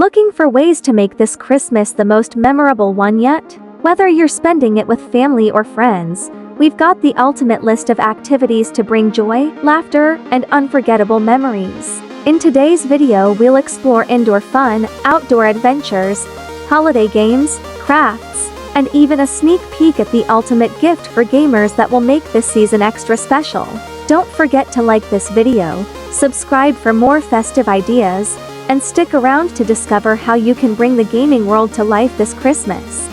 Looking for ways to make this Christmas the most memorable one yet? Whether you're spending it with family or friends, we've got the ultimate list of activities to bring joy, laughter, and unforgettable memories. In today's video, we'll explore indoor fun, outdoor adventures, holiday games, crafts, and even a sneak peek at the ultimate gift for gamers that will make this season extra special. Don't forget to like this video, subscribe for more festive ideas, and stick around to discover how you can bring the gaming world to life this Christmas.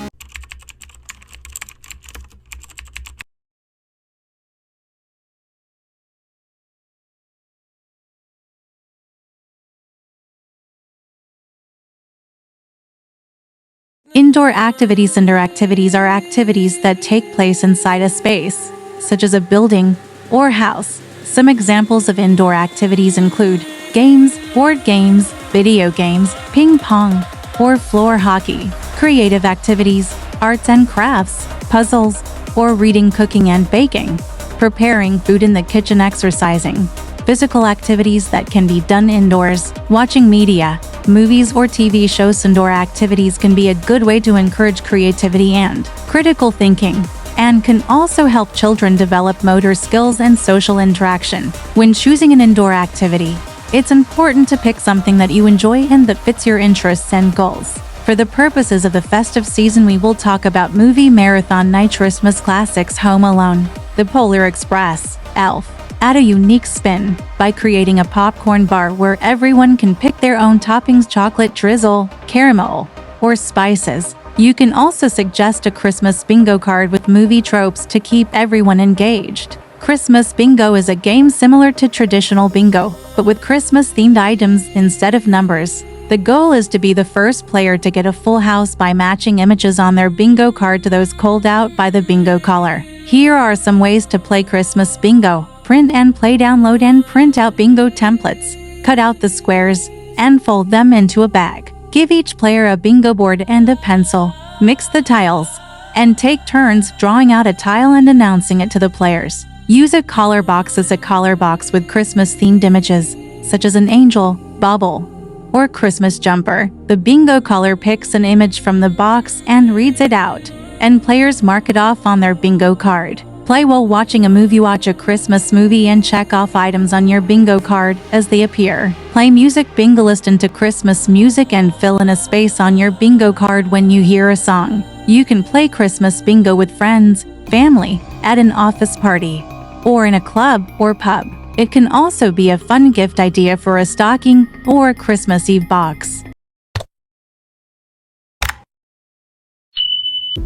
Indoor activities are activities that take place inside a space, such as a building or house. Some examples of indoor activities include games, board games, video games, ping pong, or floor hockey. Creative activities, arts and crafts, puzzles, or reading, cooking and baking. Preparing food in the kitchen, exercising. Physical activities that can be done indoors, watching media, movies or TV shows. Indoor activities can be a good way to encourage creativity and critical thinking, and can also help children develop motor skills and social interaction. When choosing an indoor activity, it's important to pick something that you enjoy and that fits your interests and goals. For the purposes of the festive season, we will talk about movie marathon night, Christmas classics, Home Alone, The Polar Express, Elf. Add a unique spin by creating a popcorn bar where everyone can pick their own toppings: chocolate, drizzle, caramel, or spices. You can also suggest a Christmas bingo card with movie tropes to keep everyone engaged. Christmas bingo is a game similar to traditional bingo, but with Christmas-themed items instead of numbers. The goal is to be the first player to get a full house by matching images on their bingo card to those called out by the bingo caller. Here are some ways to play Christmas bingo. Print and play. Download and print out bingo templates. Cut out the squares and fold them into a bag. Give each player a bingo board and a pencil. Mix the tiles and take turns drawing out a tile and announcing it to the players. Use a collar box as a collar box with Christmas-themed images, such as an angel, bauble, or Christmas jumper. The bingo caller picks an image from the box and reads it out, and players mark it off on their bingo card. Play while watching a movie. Watch a Christmas movie and check off items on your bingo card as they appear. Play music bingo. Listen to Christmas music and fill in a space on your bingo card when you hear a song. You can play Christmas bingo with friends, family, at an office party, or in a club or pub. It can also be a fun gift idea for a stocking or Christmas Eve box.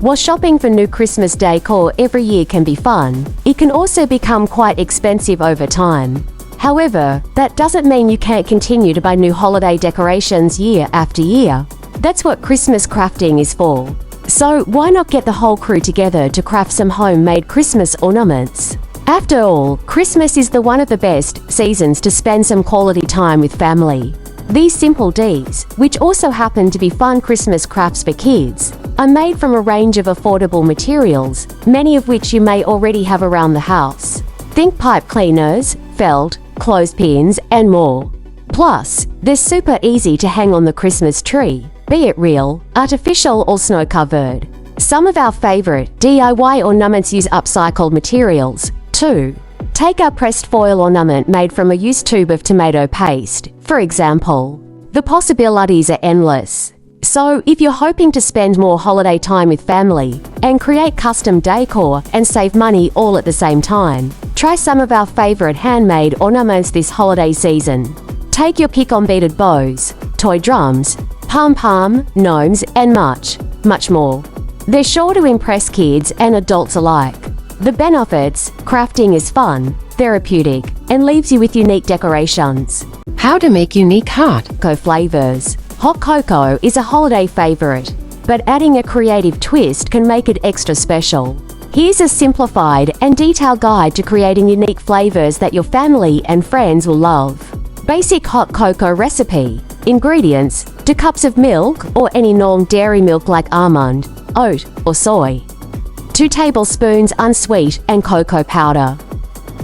While shopping for new Christmas decor every year can be fun, it can also become quite expensive over time. However, that doesn't mean you can't continue to buy new holiday decorations year after year. That's what Christmas crafting is for. So why not get the whole crew together to craft some homemade Christmas ornaments? After all, Christmas is one of the best seasons to spend some quality time with family. These simple Ds, which also happen to be fun Christmas crafts for kids, are made from a range of affordable materials, many of which you may already have around the house. Think pipe cleaners, felt, clothespins, and more. Plus, they're super easy to hang on the Christmas tree, be it real, artificial, or snow-covered. Some of our favorite DIY ornaments use upcycled materials, too. Take our pressed foil ornament made from a used tube of tomato paste, for example. The possibilities are endless. So, if you're hoping to spend more holiday time with family and create custom decor and save money all at the same time, try some of our favorite handmade ornaments this holiday season. Take your pick on beaded bows, toy drums, pom-pom, gnomes, and much more. They're sure to impress kids and adults alike. The benefits: crafting is fun, therapeutic, and leaves you with unique decorations. How to make unique hot cocoa flavors. Hot cocoa is a holiday favorite, but adding a creative twist can make it extra special. Here's a simplified and detailed guide to creating unique flavors that your family and friends will love. Basic hot cocoa recipe. Ingredients: 2 cups of milk or any non-dairy milk like almond, oat, or soy. 2 tablespoons unsweet and cocoa powder.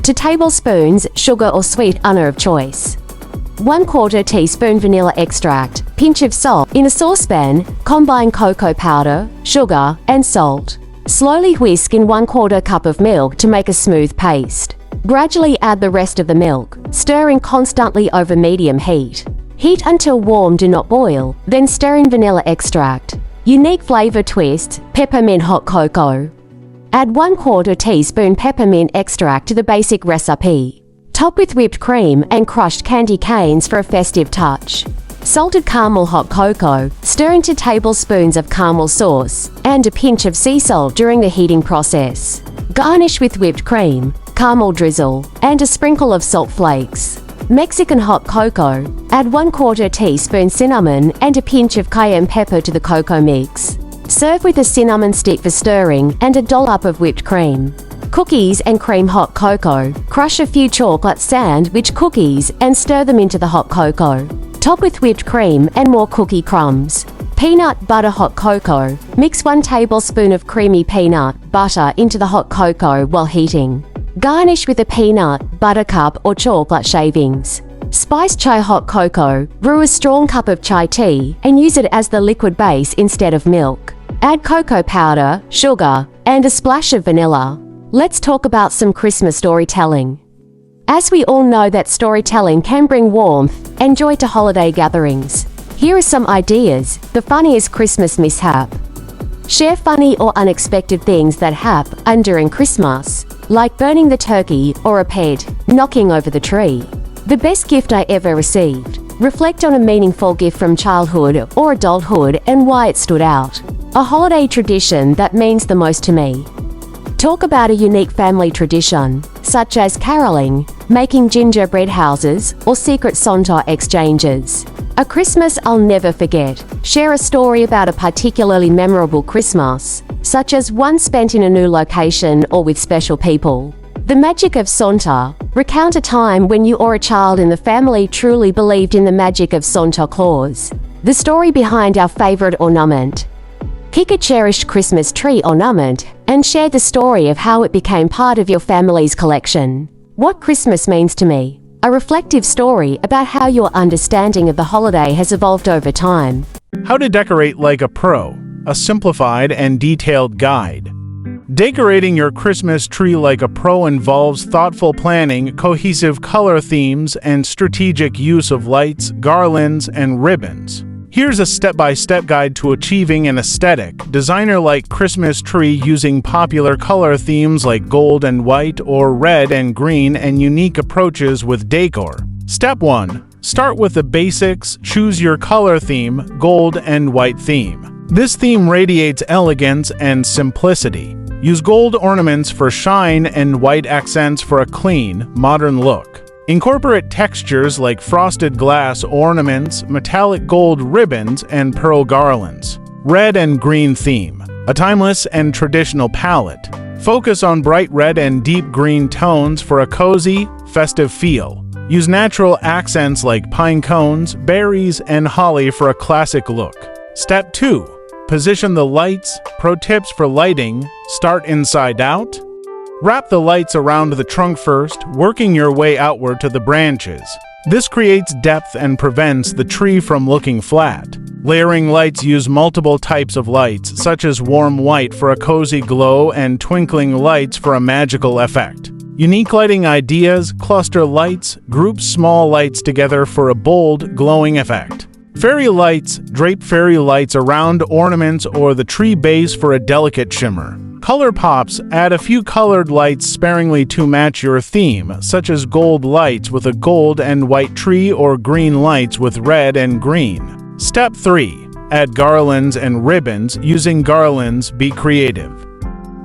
2 tablespoons sugar or sweet, of choice. 1/4 teaspoon vanilla extract, pinch of salt. In a saucepan, combine cocoa powder, sugar, and salt. Slowly whisk in 1/4 cup of milk to make a smooth paste. Gradually add the rest of the milk, stirring constantly over medium heat. Heat until warm, do not boil, then stir in vanilla extract. Unique flavor twist, peppermint hot cocoa. Add 1/4 teaspoon peppermint extract to the basic recipe. Top with whipped cream and crushed candy canes for a festive touch. Salted caramel hot cocoa, stir into tablespoons of caramel sauce, and a pinch of sea salt during the heating process. Garnish with whipped cream, caramel drizzle, and a sprinkle of salt flakes. Mexican hot cocoa, add 1/4 teaspoon cinnamon and a pinch of cayenne pepper to the cocoa mix. Serve with a cinnamon stick for stirring and a dollop of whipped cream. Cookies and cream hot cocoa, crush a few chocolate sandwich cookies and stir them into the hot cocoa. Top with whipped cream and more cookie crumbs. Peanut butter hot cocoa, mix 1 tablespoon of creamy peanut butter into the hot cocoa while heating. Garnish with a peanut butter cup or chocolate shavings. Spiced chai hot cocoa, brew a strong cup of chai tea and use it as the liquid base instead of milk. Add cocoa powder, sugar, and a splash of vanilla. Let's talk about some Christmas storytelling. As we all know that storytelling can bring warmth and joy to holiday gatherings. Here are some ideas. The funniest Christmas mishap. Share funny or unexpected things that happen during Christmas, like burning the turkey or a pet knocking over the tree. The best gift I ever received. Reflect on a meaningful gift from childhood or adulthood and why it stood out. A holiday tradition that means the most to me. Talk about a unique family tradition, such as caroling, making gingerbread houses, or secret Santa exchanges. A Christmas I'll never forget. Share a story about a particularly memorable Christmas, such as one spent in a new location or with special people. The magic of Santa. Recount a time when you or a child in the family truly believed in the magic of Santa Claus. The story behind our favorite ornament. Pick a cherished Christmas tree ornament and share the story of how it became part of your family's collection. What Christmas means to me. A reflective story about how your understanding of the holiday has evolved over time. How to decorate like a pro, a simplified and detailed guide. Decorating your Christmas tree like a pro involves thoughtful planning, cohesive color themes, and strategic use of lights, garlands, and ribbons. Here's a step-by-step guide to achieving an aesthetic, designer-like Christmas tree using popular color themes like gold and white or red and green and unique approaches with decor. Step 1. Start with the basics. Choose your color theme, gold and white theme. This theme radiates elegance and simplicity. Use gold ornaments for shine and white accents for a clean, modern look. Incorporate textures like frosted glass ornaments, metallic gold ribbons, and pearl garlands. Red and green theme. A timeless and traditional palette. Focus on bright red and deep green tones for a cozy, festive feel. Use natural accents like pine cones, berries, and holly for a classic look. Step 2. Position the lights. Pro tips for lighting. Start inside out. Wrap the lights around the trunk first, working your way outward to the branches. This creates depth and prevents the tree from looking flat. Layering lights. Use multiple types of lights, such as warm white for a cozy glow and twinkling lights for a magical effect. Unique lighting ideas. Cluster lights. Group small lights together for a bold, glowing effect. Fairy lights. Drape fairy lights around ornaments or the tree base for a delicate shimmer. Color pops. Add a few colored lights sparingly to match your theme, such as gold lights with a gold and white tree or green lights with red and green. Step 3. Add garlands and ribbons. Using garlands, be creative.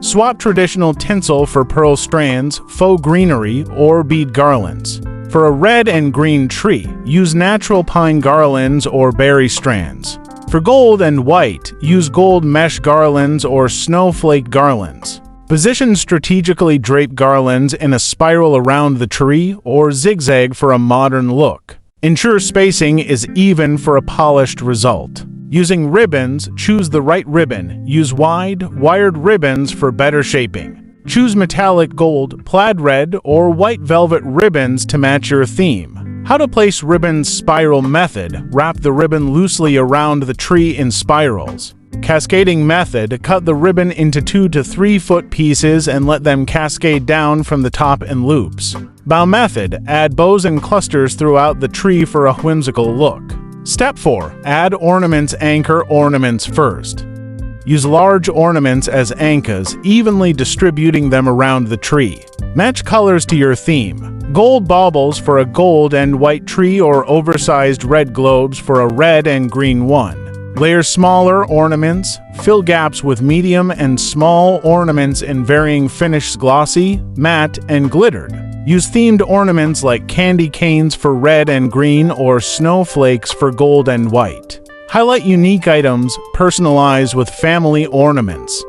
Swap traditional tinsel for pearl strands, faux greenery, or bead garlands. For a red and green tree, use natural pine garlands or berry strands. For gold and white, use gold mesh garlands or snowflake garlands. Position strategically draped garlands in a spiral around the tree or zigzag for a modern look. Ensure spacing is even for a polished result. Using ribbons, choose the right ribbon. Use wide, wired ribbons for better shaping. Choose metallic gold, plaid red, or white velvet ribbons to match your theme. How to place ribbon spiral method. Wrap the ribbon loosely around the tree in spirals. Cascading method. Cut the ribbon into 2 to 3 foot pieces and let them cascade down from the top in loops. Bow method. Add bows and clusters throughout the tree for a whimsical look. Step 4. Add ornaments. Anchor ornaments first. Use large ornaments as anchors, evenly distributing them around the tree. Match colors to your theme. Gold baubles for a gold and white tree or oversized red globes for a red and green one. Layer smaller ornaments. Fill gaps with medium and small ornaments in varying finishes, glossy, matte, and glittered. Use themed ornaments like candy canes for red and green or snowflakes for gold and white. Highlight unique items, personalize with family ornaments.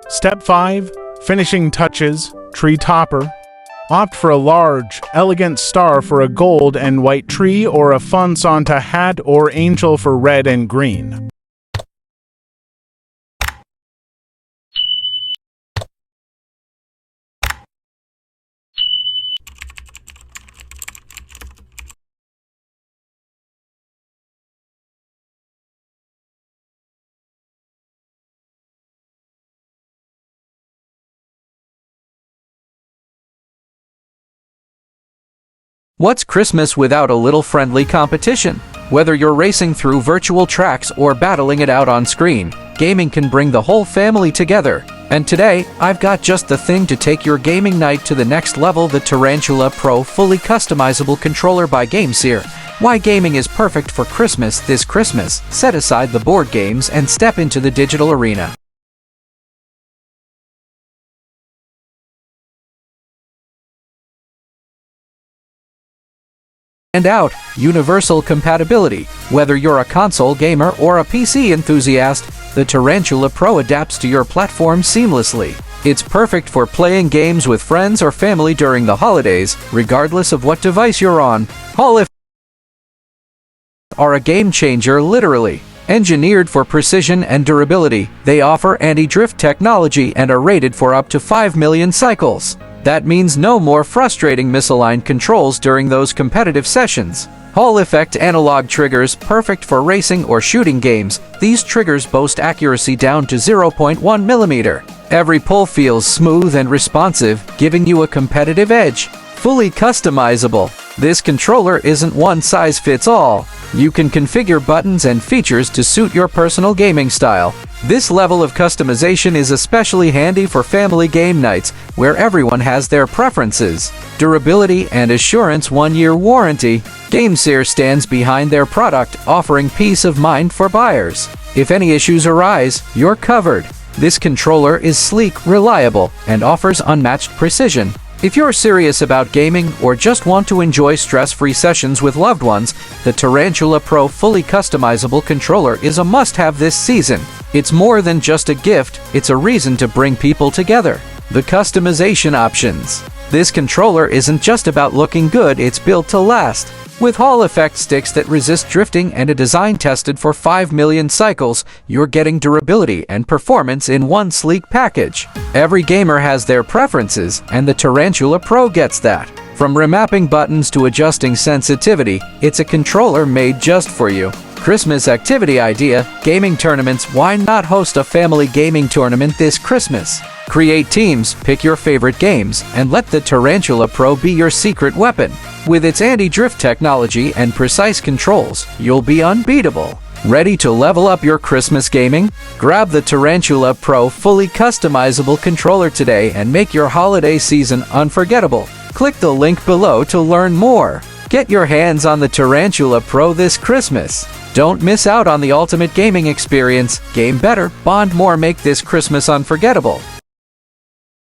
Step 5. Finishing touches. Tree topper. Opt for a large, elegant star for a gold and white tree or a fun Santa hat or angel for red and green. What's Christmas without a little friendly competition? Whether you're racing through virtual tracks or battling it out on screen, gaming can bring the whole family together. And today, I've got just the thing to take your gaming night to the next level: the Tarantula Pro fully customizable controller by GameSeer. Why gaming is perfect for Christmas this Christmas. Set aside the board games and step into the digital arena. And out, universal compatibility. Whether you're a console gamer or a PC enthusiast, the Tarantula Pro adapts to your platform seamlessly. It's perfect for playing games with friends or family during the holidays, regardless of what device you're on. Hall effects are a game changer, literally. Engineered for precision and durability, they offer anti-drift technology and are rated for up to 5 million cycles. That means no more frustrating misaligned controls during those competitive sessions. Hall effect analog triggers, perfect for racing or shooting games. These triggers boast accuracy down to 0.1 millimeter. Every pull feels smooth and responsive, giving you a competitive edge. Fully customizable. This controller isn't one size fits all. You can configure buttons and features to suit your personal gaming style. This level of customization is especially handy for family game nights, where everyone has their preferences. Durability and assurance: 1-year warranty. GameSeer stands behind their product, offering peace of mind for buyers. If any issues arise, you're covered. This controller is sleek, reliable, and offers unmatched precision. If you're serious about gaming or just want to enjoy stress-free sessions with loved ones, the Tarantula Pro fully customizable controller is a must-have this season. It's more than just a gift, it's a reason to bring people together. The customization options. This controller isn't just about looking good, it's built to last. With Hall effect sticks that resist drifting and a design tested for 5 million cycles, you're getting durability and performance in one sleek package. Every gamer has their preferences, and the Tarantula Pro gets that. From remapping buttons to adjusting sensitivity, it's a controller made just for you. Christmas activity idea: gaming tournaments. Why not host a family gaming tournament this Christmas? Create teams, pick your favorite games, and let the Tarantula Pro be your secret weapon. With its anti-drift technology and precise controls, you'll be unbeatable. Ready to level up your Christmas gaming? Grab the Tarantula Pro fully customizable controller today and make your holiday season unforgettable. Click the link below to learn more. Get your hands on the Tarantula Pro this Christmas. Don't miss out on the ultimate gaming experience. Game better, bond more, make this Christmas unforgettable.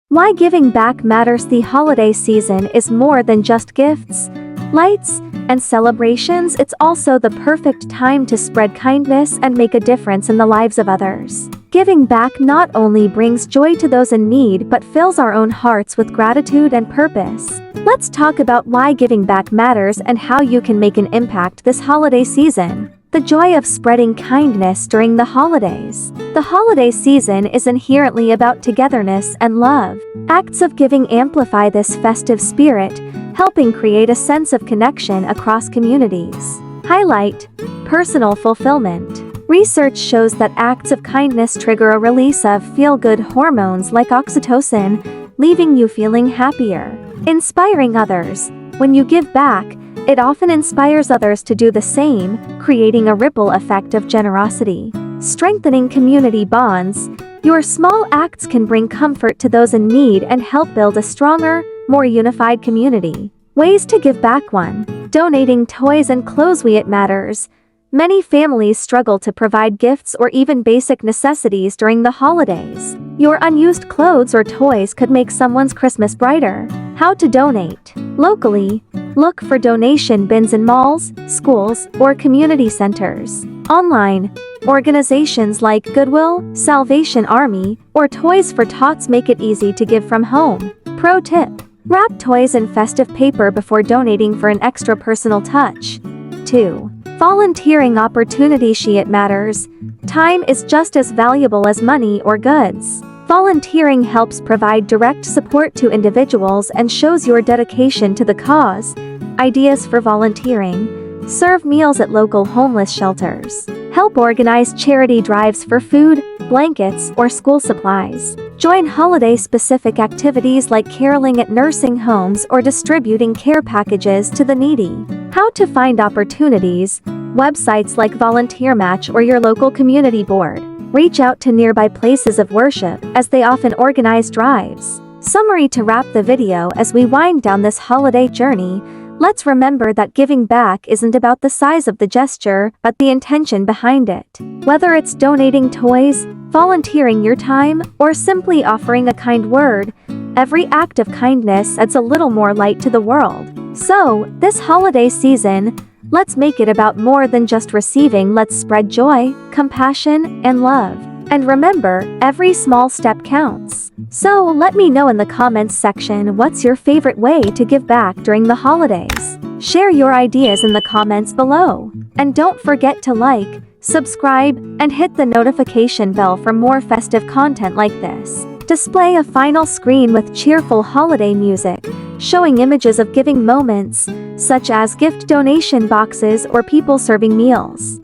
Why giving back matters. The holiday season is more than just gifts, lights, and celebrations. It's also the perfect time to spread kindness and make a difference in the lives of others. Giving back not only brings joy to those in need but fills our own hearts with gratitude and purpose. Let's talk about why giving back matters and how you can make an impact this holiday season. The joy of spreading kindness during the holidays. The holiday season is inherently about togetherness and love. Acts of giving amplify this festive spirit, helping create a sense of connection across communities. Highlight: personal fulfillment. Research shows that acts of kindness trigger a release of feel-good hormones like oxytocin, leaving you feeling happier. Inspiring others. When you give back, it often inspires others to do the same, creating a ripple effect of generosity. Strengthening community bonds. Your small acts can bring comfort to those in need and help build a stronger, more unified community. Ways to give back. 1. Donating toys and clothes. It matters. Many families struggle to provide gifts or even basic necessities during the holidays. Your unused clothes or toys could make someone's Christmas brighter. How to donate. Locally, look for donation bins in malls, schools, or community centers. Online, organizations like Goodwill, Salvation Army, or Toys for Tots make it easy to give from home. Pro tip: wrap toys in festive paper before donating for an extra personal touch. 2. Volunteering opportunity. It matters. Time is just as valuable as money or goods. Volunteering helps provide direct support to individuals and shows your dedication to the cause. Ideas for volunteering: serve meals at local homeless shelters. Help organize charity drives for food, blankets, or school supplies. Join holiday-specific activities like caroling at nursing homes or distributing care packages to the needy. How to find opportunities. Websites like Volunteer Match or your local community board. Reach out to nearby places of worship, as they often organize drives. Summary: to wrap the video as we wind down this holiday journey, let's remember that giving back isn't about the size of the gesture, but the intention behind it. Whether it's donating toys, volunteering your time, or simply offering a kind word, every act of kindness adds a little more light to the world. So, this holiday season, let's make it about more than just receiving. Let's spread joy, compassion, and love. And remember, every small step counts. So let me know in the comments section what's your favorite way to give back during the holidays. Share your ideas in the comments below. And don't forget to like, subscribe, and hit the notification bell for more festive content like this. Display a final screen with cheerful holiday music, showing images of giving moments, such as gift donation boxes or people serving meals.